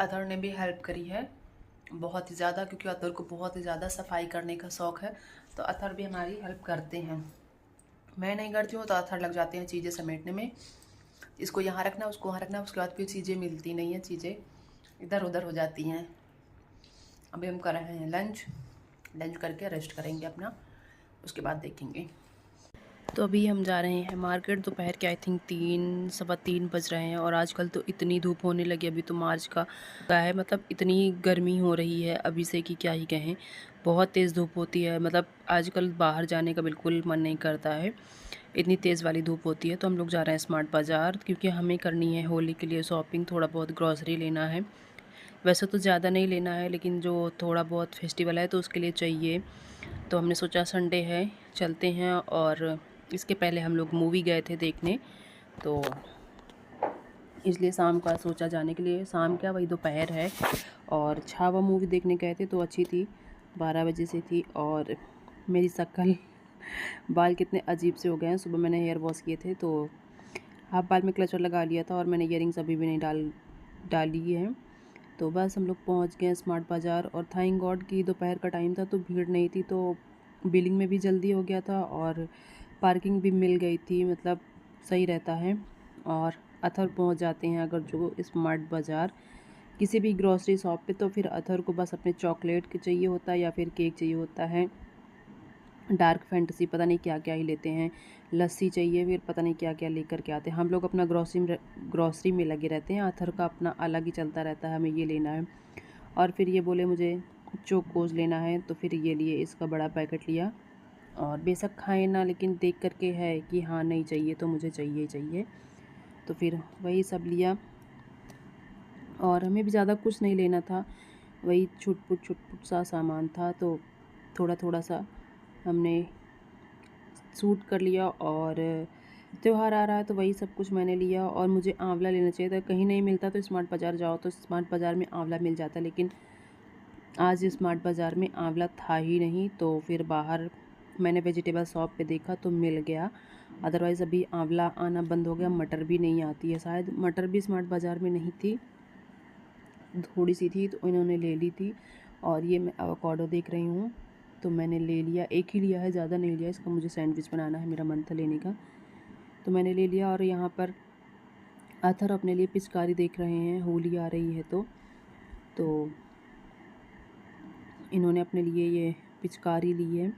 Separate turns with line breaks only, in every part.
अतहर ने भी हेल्प करी है बहुत ही ज़्यादा, क्योंकि अतहर को बहुत ही ज़्यादा सफाई करने का शौक़ है। तो अतहर भी हमारी हेल्प करते हैं। मैं नहीं करती हूँ तो अतहर लग जाते हैं चीज़ें समेटने में। इसको यहाँ रखना, उसको वहाँ रखना, उसके बाद फिर चीज़ें मिलती नहीं हैं, चीज़ें इधर उधर हो जाती हैं। अभी हम कर रहे हैं लंच करके रेस्ट करेंगे अपना, उसके बाद देखेंगे। तो अभी हम जा रहे हैं मार्केट। दोपहर के आई थिंक 3 सवा 3 बज रहे हैं और आजकल तो इतनी धूप होने लगी। अभी तो मार्च का है, मतलब इतनी गर्मी हो रही है अभी से कि क्या ही कहें। बहुत तेज़ धूप होती है, मतलब आजकल बाहर जाने का बिल्कुल मन नहीं करता है, इतनी तेज़ वाली धूप होती है। तो हम लोग जा रहे हैं स्मार्ट बाज़ार, क्योंकि हमें करनी है होली के लिए शॉपिंग, थोड़ा बहुत ग्रॉसरी लेना है। वैसे तो ज़्यादा नहीं लेना है, लेकिन जो थोड़ा बहुत फेस्टिवल है तो उसके लिए चाहिए। तो हमने सोचा संडे है चलते हैं। और इसके पहले हम लोग मूवी गए थे देखने, तो इसलिए शाम का सोचा जाने के लिए। शाम क्या, वही दोपहर है। और छावा मूवी देखने गए थे तो अच्छी थी, 12 बजे से थी। और मेरी शक्ल बाल कितने अजीब से हो गए हैं। सुबह मैंने हेयर वॉश किए थे तो हाफ बाल में क्लचर लगा लिया था, और मैंने ईयरिंग्स अभी भी नहीं डाली है। तो बस हम लोग पहुंच गए स्मार्ट बाज़ार। और थैंक गॉड कि दोपहर का टाइम था तो भीड़ नहीं थी, तो बिलिंग में भी जल्दी हो गया था और पार्किंग भी मिल गई थी, मतलब सही रहता है। और अथर पहुंच जाते हैं अगर जो स्मार्ट बाज़ार किसी भी ग्रॉसरी शॉप पे, तो फिर अथर को बस अपने चॉकलेट के चाहिए होता है या फिर केक चाहिए होता है, डार्क फैंटेसी पता नहीं क्या क्या ही लेते हैं, लस्सी चाहिए, फिर पता नहीं क्या क्या लेकर के आते हैं। हम लोग अपना ग्रॉसरी में लगे रहते हैं, अथर का अपना अलग ही चलता रहता है, हमें ये लेना है। और फिर ये बोले मुझे चोकोज लेना है, तो फिर ये लिए, इसका बड़ा पैकेट लिया। और बेशक खाए ना, लेकिन देख करके है कि हाँ नहीं चाहिए तो मुझे चाहिए ही चाहिए, तो फिर वही सब लिया। और हमें भी ज़्यादा कुछ नहीं लेना था, वही छुटपुट सा सामान था, तो थोड़ा थोड़ा सा हमने सूट कर लिया। और त्यौहार आ रहा है तो वही सब कुछ मैंने लिया। और मुझे आंवला लेना चाहिए था, कहीं नहीं मिलता तो स्मार्ट बाज़ार जाओ तो स्मार्ट बाज़ार में आंवला मिल जाता, लेकिन आज स्मार्ट बाज़ार में आंवला था ही नहीं। तो फिर बाहर मैंने वेजिटेबल शॉप पे देखा तो मिल गया, अदरवाइज़ अभी आंवला आना बंद हो गया। मटर भी नहीं आती है, शायद मटर भी स्मार्ट बाज़ार में नहीं थी, थोड़ी सी थी तो इन्होंने ले ली थी। और ये मैं एवोकाडो देख रही हूँ तो मैंने ले लिया, एक ही लिया है, ज़्यादा नहीं लिया। इसका मुझे सैंडविच बनाना है, मेरा मन था लेने का तो मैंने ले लिया। और यहाँ पर अथर अपने लिए पिचकारी देख रहे हैं, होली आ रही है तो इन्होंने अपने लिए ये पिचकारी ली है।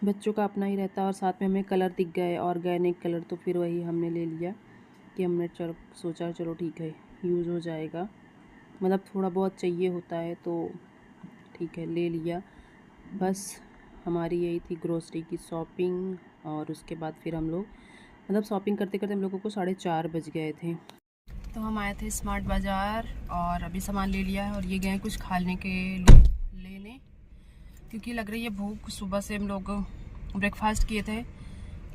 बच्चों का अपना ही रहता है। और साथ में हमें कलर दिख गए, ऑर्गेनिक कलर, तो फिर वही हमने ले लिया कि हमने सोचा चलो ठीक है यूज़ हो जाएगा, मतलब थोड़ा बहुत चाहिए होता है तो ठीक है ले लिया। बस हमारी यही थी ग्रोसरी की शॉपिंग। और उसके बाद फिर हम लोग, मतलब शॉपिंग करते करते हम लोगों को 4:30 बज गए थे। तो हम आए थे स्मार्ट बाज़ार और अभी सामान ले लिया है। और ये गए कुछ खाने के लिए लेने, क्योंकि लग रही है भूख। सुबह से हम लोग ब्रेकफास्ट किए थे,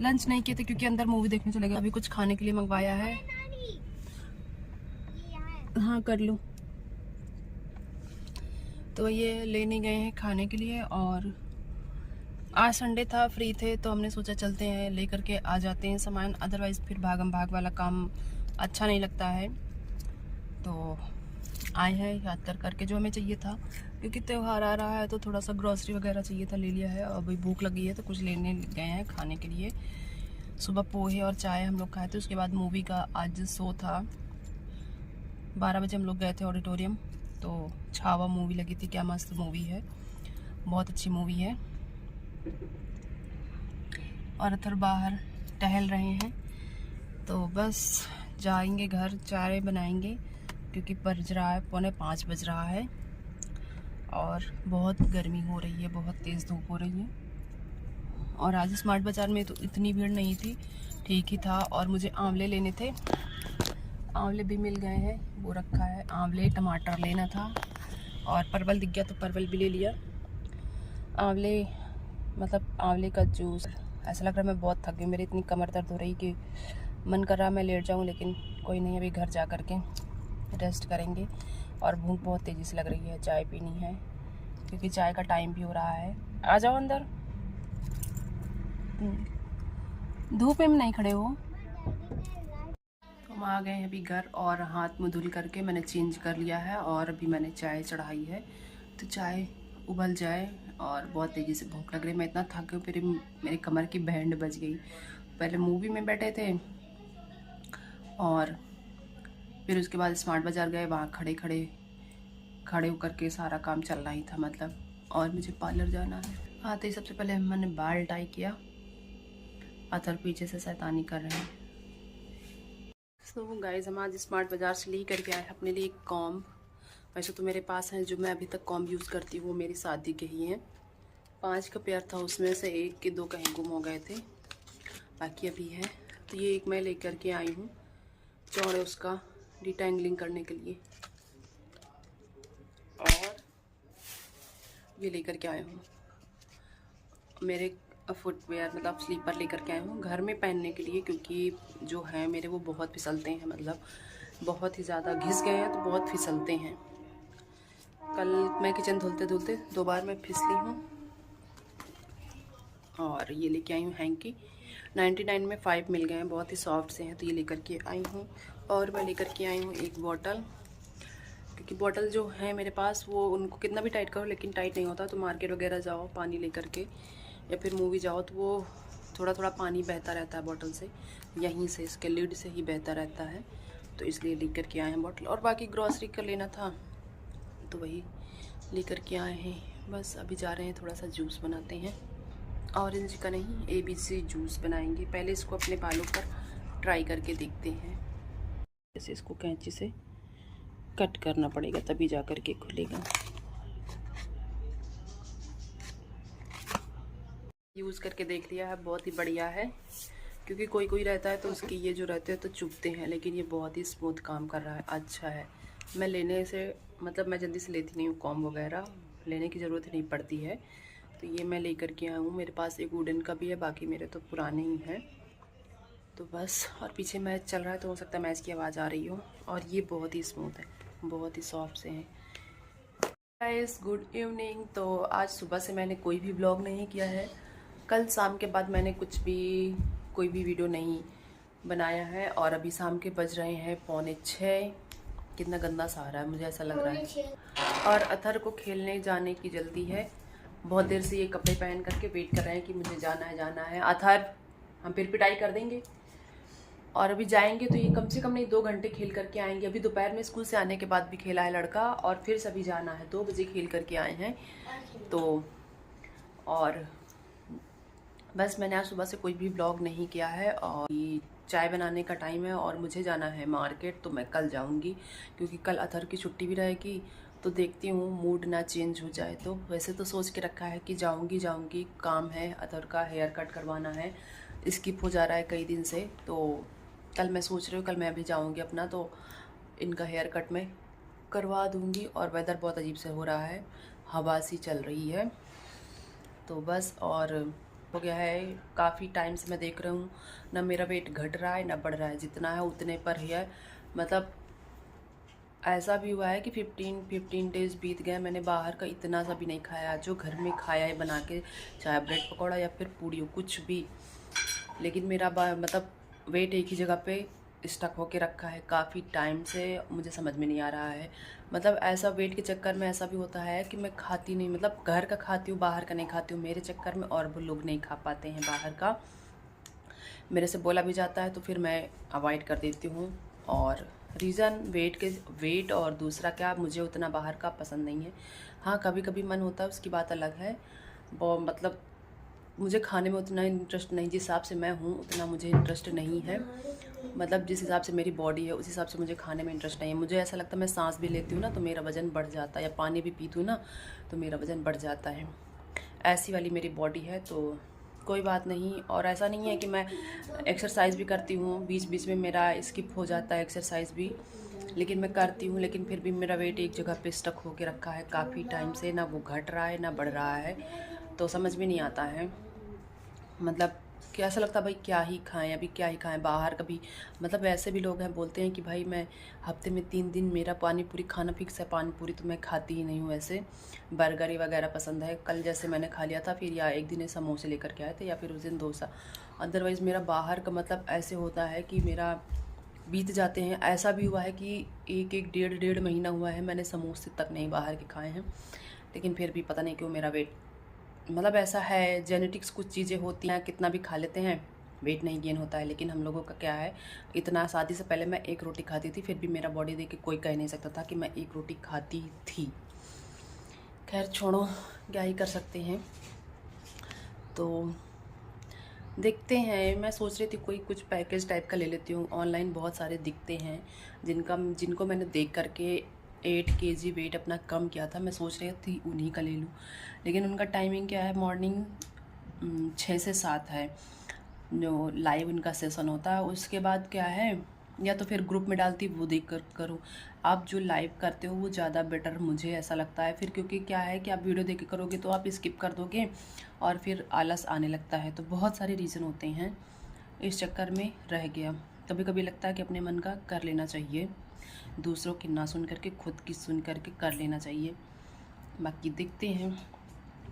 लंच नहीं किए थे क्योंकि अंदर मूवी देखने चले गए। अभी कुछ खाने के लिए मंगवाया है। हाँ कर लो। तो ये लेने गए हैं खाने के लिए। और आज संडे था, फ्री थे, तो हमने सोचा चलते हैं लेकर के आ जाते हैं सामान, अदरवाइज़ फिर भागम भाग वाला काम अच्छा नहीं लगता है। तो आए हैं याद करके जो हमें चाहिए था, क्योंकि त्यौहार आ रहा है तो थोड़ा सा ग्रॉसरी वगैरह चाहिए था, ले लिया है। और अभी भूख लगी है तो कुछ लेने गए हैं खाने के लिए। सुबह पोहे और चाय हम लोग खाए थे, उसके बाद मूवी का आज शो था, 12 बजे हम लोग गए थे ऑडिटोरियम। तो छावा मूवी लगी थी, क्या मस्त मूवी है, बहुत अच्छी मूवी है। और अथर बाहर टहल रहे हैं, तो बस जाएंगे घर, चाय बनाएंगे, क्योंकि बज रहा है 4:45 बज रहा है और बहुत गर्मी हो रही है, बहुत तेज़ धूप हो रही है। और आज स्मार्ट बाज़ार में तो इतनी भीड़ नहीं थी, ठीक ही था। और मुझे आंवले लेने थे, आंवले भी मिल गए हैं, वो रखा है। आंवले, टमाटर लेना था, और परवल दिख गया तो परवल भी ले लिया। आंवले, मतलब आंवले का जूस, ऐसा लग रहा है मैं बहुत थक गई, मेरी इतनी कमर दर्द हो रही कि मन कर रहा मैं लेट जाऊं, लेकिन कोई नहीं, अभी घर जा कर के रेस्ट करेंगे। और भूख बहुत तेज़ी से लग रही है, चाय पीनी है, क्योंकि चाय का टाइम भी हो रहा है। आ जाओ अंदर, धूप में नहीं खड़े हो। हम आ गए हैं अभी घर और हाथ मुँह धुल करके मैंने चेंज कर लिया है और अभी मैंने चाय चढ़ाई है। तो चाय उबल जाए और बहुत तेज़ी से भूख लग रही है। मैं इतना थक गई, फिर मेरी कमर की बैंड बज गई। पहले मूवी में बैठे थे और फिर उसके बाद स्मार्ट बाज़ार गए, वहाँ खड़े होकर के सारा काम चल रहा ही था मतलब। और मुझे पार्लर जाना है। आते ही सबसे पहले मैंने बाल टाई किया। अतर पीछे से शैतानी कर रहे हैं। तो गाइस हम आज स्मार्ट बाज़ार से ले करके आए अपने लिए एक कॉम्ब। वैसे तो मेरे पास हैं, जो मैं अभी तक कॉम्ब यूज़ करती हूँ वो मेरी शादी के ही हैं। 5 का पेयर था, उसमें से 1 के 2 कहीं गुम हो गए थे, बाकी अभी है। तो ये एक मैं लेकर के आई हूँ चौड़े उसका डिटेंगलिंग करने के लिए, और ये लेकर के आए हूँ मेरे फुटवेयर मतलब स्लीपर लेकर के आए हूँ घर में पहनने के लिए, क्योंकि जो है मेरे वो बहुत फिसलते हैं, मतलब बहुत ही ज़्यादा घिस गए हैं तो बहुत फिसलते हैं। कल मैं किचन धुलते धुलते 2 बार मैं फिसली हूँ। और ये लेके आई हूँ हैंकी, 99 में 5 मिल गए हैं, बहुत ही सॉफ्ट से हैं, तो ये लेकर के आई हूँ। और मैं लेकर के आई हूँ एक बॉटल, क्योंकि बॉटल जो है मेरे पास वो उनको कितना भी टाइट करो लेकिन टाइट नहीं होता। तो मार्केट वगैरह जाओ पानी लेकर के या फिर मूवी जाओ तो वो थोड़ा थोड़ा पानी बहता रहता है बॉटल से, यहीं से इसके लिड से ही बहता रहता है, तो इसलिए लेकर के आए हैं बॉटल। और बाकी ग्रॉसरी का लेना था तो वही लेकर के आए हैं। बस अभी जा रहे हैं, थोड़ा सा जूस बनाते हैं, ऑरेंज का नहीं ABC जूस बनाएंगे। पहले इसको अपने बालों पर ट्राई करके देखते हैं। जैसे इसको कैंची से कट करना पड़ेगा तभी जा कर के खुलेगा। यूज़ करके देख लिया है, बहुत ही बढ़िया है। क्योंकि कोई कोई रहता है तो उसके ये जो रहते हैं तो चुभते हैं, लेकिन ये बहुत ही स्मूथ काम कर रहा है, अच्छा है। मैं लेने से मतलब मैं जल्दी से लेती नहीं हूँ, कॉम्ब वगैरह लेने की ज़रूरत नहीं पड़ती है। तो ये मैं लेकर के आया हूँ। मेरे पास एक वुडन का भी है, बाकी मेरे तो पुराने ही हैं। तो बस, और पीछे मैच चल रहा है तो हो सकता है मैच की आवाज़ आ रही हो। और ये बहुत ही स्मूथ है, बहुत ही सॉफ्ट से हैं। Guys good evening. तो आज सुबह से मैंने कोई भी ब्लॉग नहीं किया है। कल शाम के बाद मैंने कोई भी वीडियो नहीं बनाया है। और अभी शाम के बज रहे हैं 5:45। कितना गंदा सा आ रहा है, मुझे ऐसा लग रहा है। और अथर को खेलने जाने की जल्दी है, बहुत देर से ये कपड़े पहन करके वेट कर रहे हैं कि मुझे जाना है। अथर हम फिर पिटाई कर देंगे और अभी जाएंगे तो ये कम से कम नहीं 2 घंटे खेल करके आएंगे। अभी दोपहर में स्कूल से आने के बाद भी खेला है लड़का, और फिर सभी जाना है, 2 बजे खेल करके आए हैं। तो और बस मैंने आज सुबह से कोई भी ब्लॉग नहीं किया है। और ये चाय बनाने का टाइम है और मुझे जाना है मार्केट, तो मैं कल जाऊंगी क्योंकि कल अथर की छुट्टी भी रहेगी। तो देखती हूँ मूड ना चेंज हो जाए तो। वैसे तो सोच के रखा है कि जाऊंगी, काम है, अथर का हेयर कट करवाना है, स्किप हो जा रहा है कई दिन से। तो कल मैं सोच रही हूँ कल मैं भी जाऊँगी अपना, तो इनका हेयर कट मैं करवा दूँगी। और वेदर बहुत अजीब से हो रहा है, हवा सी चल रही है। तो बस, और हो गया है काफ़ी टाइम से मैं देख रहा हूँ ना मेरा वेट घट रहा है ना बढ़ रहा है, जितना है उतने पर ही है। मतलब ऐसा भी हुआ है कि 15 डेज़ बीत गए, मैंने बाहर का इतना सा भी नहीं खाया, जो घर में खाया है बना के, चाहे ब्रेड पकौड़ा या फिर पूड़ी हो, कुछ भी। लेकिन मेरा मतलब वेट एक ही जगह पे स्टक होके रखा है काफ़ी टाइम से, मुझे समझ में नहीं आ रहा है। मतलब ऐसा वेट के चक्कर में ऐसा भी होता है कि मैं खाती नहीं, मतलब घर का खाती हूँ, बाहर का नहीं खाती हूँ मेरे चक्कर में। और वो लोग नहीं खा पाते हैं बाहर का, मेरे से बोला भी जाता है तो फिर मैं अवॉइड कर देती हूँ। और रीज़न वेट और दूसरा क्या, मुझे उतना बाहर का पसंद नहीं है। हाँ कभी कभी मन होता है, उसकी बात अलग है। वो मतलब मुझे खाने में उतना इंटरेस्ट नहीं, जिस हिसाब से मैं हूँ उतना मुझे इंटरेस्ट नहीं है। मतलब जिस हिसाब से मेरी बॉडी है उस हिसाब से मुझे खाने में इंटरेस्ट नहीं है। मुझे ऐसा लगता है मैं सांस भी लेती हूँ ना तो मेरा वज़न बढ़ जाता है, या पानी भी पीती हूँ ना तो मेरा वज़न बढ़ जाता है। ऐसी वाली मेरी बॉडी है, तो कोई बात नहीं। और ऐसा नहीं है कि मैं एक्सरसाइज भी करती हूँ, बीच बीच में मेरा स्किप हो जाता है एक्सरसाइज भी, लेकिन मैं करती हूँ। लेकिन फिर भी मेरा वेट एक जगह पे स्टक होके रखा है काफ़ी टाइम से, ना वो घट रहा है ना बढ़ रहा है, तो समझ में नहीं आता है। मतलब क्या ऐसा लगता है भाई क्या ही खाएं, अभी क्या ही खाएं बाहर कभी। मतलब ऐसे भी लोग हैं बोलते हैं कि भाई मैं हफ्ते में 3 दिन मेरा पानी पूरी खाना फिक्स है, पानी पूरी तो मैं खाती ही नहीं हूँ। ऐसे बर्गर वगैरह पसंद है, कल जैसे मैंने खा लिया था, फिर या एक दिन समोसे लेकर के आए थे, या फिर उस दिन डोसा। अदरवाइज़ मेरा बाहर का मतलब ऐसे होता है कि मेरा बीत जाते हैं। ऐसा भी हुआ है कि एक डेढ़ महीना हुआ है मैंने समोसे तक नहीं बाहर के खाए हैं, लेकिन फिर भी पता नहीं क्यों मेरा वेट, मतलब ऐसा है, जेनेटिक्स कुछ चीज़ें होती हैं, कितना भी खा लेते हैं वेट नहीं गेन होता है। लेकिन हम लोगों का क्या है, इतना शादी से पहले मैं एक रोटी खाती थी, फिर भी मेरा बॉडी देख के कोई कह नहीं सकता था कि मैं एक रोटी खाती थी। खैर छोड़ो, क्या ही कर सकते हैं। तो देखते हैं, मैं सोच रही थी कोई कुछ पैकेज टाइप का ले लेती हूँ। ऑनलाइन बहुत सारे दिखते हैं जिनको मैंने देख करके 8 kg वेट अपना कम किया था। मैं सोच रही थी उन्हीं का ले लूँ, लेकिन उनका टाइमिंग क्या है, मॉर्निंग 6 से 7 है जो लाइव उनका सेशन होता है। उसके बाद क्या है, या तो फिर ग्रुप में डालती वो देख कर करूँ। आप जो लाइव करते हो वो ज़्यादा बेटर मुझे ऐसा लगता है फिर, क्योंकि क्या है कि आप वीडियो देख के करोगे तो आप स्किप कर दोगे और फिर आलस आने लगता है। तो बहुत सारे रीज़न होते हैं, इस चक्कर में रह गया। कभी कभी लगता है कि अपने मन का कर लेना चाहिए, दूसरों की ना सुन करके खुद की सुन करके कर लेना चाहिए। बाकी देखते हैं।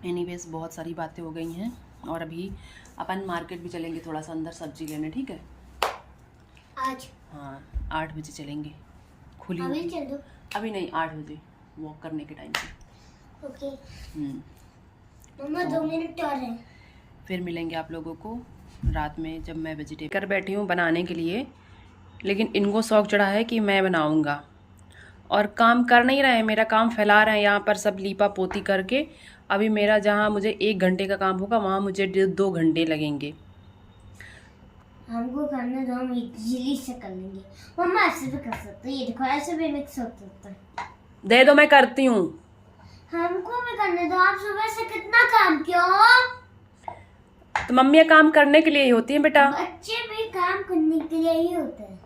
एनीवेज बहुत सारी बातें हो गई हैं और अभी अपन मार्केट भी चलेंगे थोड़ा सा अंदर सब्जी लेने, ठीक है?
आज?
हाँ 8 बजे चलेंगे, खुली
अभी
होगी।
चल दो।
अभी नहीं, 8 बजे वॉक करने के टाइम पे।
ओके
मम्मा
2 मिनट और है।
फिर मिलेंगे आप लोगों को रात में, जब मैं वेजिटेबल कर बैठी हूँ बनाने के लिए। लेकिन इनको शौक चढ़ा है कि मैं बनाऊँगा, और काम कर नहीं रहे हैं, मेरा काम फैला रहे हैं यहाँ पर सब लीपा पोती करके। अभी मेरा जहाँ मुझे 1 घंटे का काम होगा वहाँ मुझे 2 घंटे लगेंगे।
हमको करने दो, हम इजीली से कर लेंगे। मम्मा ऐसे भी कर सकते हैं, ये देखो ऐसे भी मिक्स हो सकता है।
दे दो, मैं करती हूँ।
हमको भी करने दो, आप सुबह से कितना काम क्यों?
तो मम्मियाँ काम करने के लिए ही होती हैं बेटा,
बच्चे भी काम करने के लिए ही होते हैं।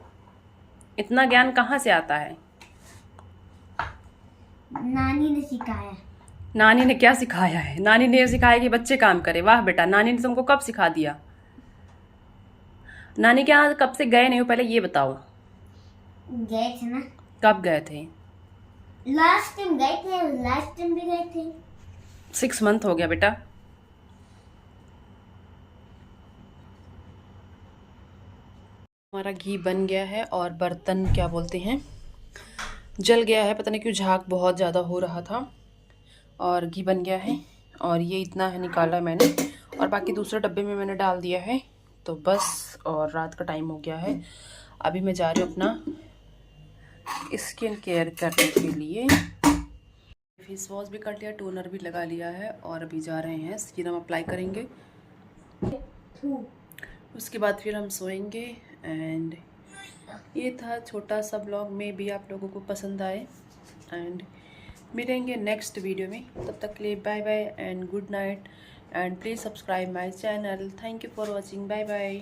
इतना ज्ञान कहाँ से आता है?
नानी ने सिखाया।
नानी ने क्या सिखाया है? नानी ने सिखाया कि बच्चे काम करें। वाह बेटा, नानी ने तुमको कब सिखा दिया? नानी के यहाँ कब से गए नहीं हो, पहले ये बताओ।
गए थे ना,
कब गए थे?
लास्ट टाइम गए थे, लास्ट टाइम भी गए थे।
6 मंथ हो गया बेटा। हमारा घी बन गया है और बर्तन क्या बोलते हैं, जल गया है। पता नहीं क्यों, झाग बहुत ज़्यादा हो रहा था। और घी बन गया है और ये इतना है निकाला मैंने, और बाकी दूसरे डब्बे में मैंने डाल दिया है। तो बस, और रात का टाइम हो गया है। अभी मैं जा रही हूँ अपना स्किन केयर करने के लिए। फेस वॉश भी कर लिया, टोनर भी लगा लिया है, और अभी जा रहे हैं सीरम अप्लाई करेंगे। उसके बाद फिर हम सोएंगे। एंड ये था छोटा सा ब्लॉग, में भी आप लोगों को पसंद आए। एंड मिलेंगे नेक्स्ट वीडियो में, तब तक के लिए bye bye and good night. And please subscribe my channel. Thank you for watching, bye bye.